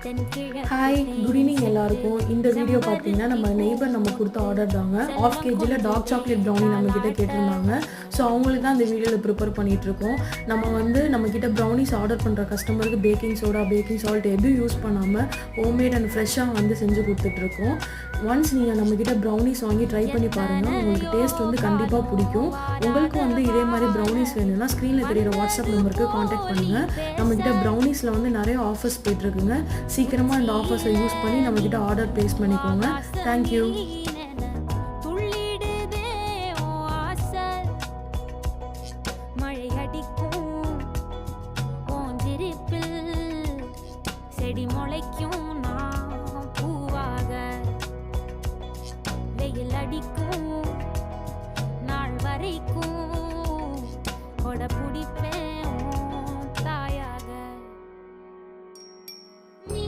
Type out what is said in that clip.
Hi good evening எல்லாருக்கும். இந்த video பார்த்தீங்கன்னா நம்ம நெய்பர் நம்ம கொடுத்த ஆர்டர் தாங்க. ஆஃப் கேஜியில் டார்க் சாக்லேட் ப்ரௌனி நம்மக்கிட்ட கேட்டிருந்தாங்க. ஸோ அவங்களுக்கு தான் இந்த வீடியோவில் ப்ரிப்பேர் பண்ணிகிட்ருக்கோம். நம்மக்கிட்ட ப்ரௌனிஸ் ஆர்டர் பண்ணுற கஸ்டமருக்கு பேக்கிங் சோடா பேக்கிங் சால்ட் எதுவும் யூஸ் பண்ணாமல் ஹோம்மேட் அண்ட் ஃப்ரெஷ்ஷாக செஞ்சு கொடுத்துட்ருக்கோம். ஒன்ஸ் நீங்கள் நம்மக்கிட்ட ப்ரௌனிஸ் வாங்கி ட்ரை பண்ணி பாருங்கள். உங்களுக்கு டேஸ்ட் கண்டிப்பாக பிடிக்கும். உங்களுக்கும் இதே மாதிரி ப்ரௌனிஸ் வேணும்னா ஸ்க்ரீனில் தெரியிற வாட்ஸ்அப் நம்பருக்கு காண்டாக்ட் பண்ணுங்கள். நம்மக்கிட்ட ப்ரௌனிஸில் நிறைய ஆஃபர்ஸ் போய்ட்டுருக்குங்க. சீக்கிரமாக இந்த ஆஃபர்ஸை யூஸ் பண்ணி நம்மக்கிட்ட ஆர்டர் ப்ளேஸ் பண்ணிக்கோங்க. தேங்க்யூ. செடி முளைக்கும் நான் பூவாக, வெயில் அடிக்கும் நாள் வரைக்கும் கொடை பிடிப்பேன்.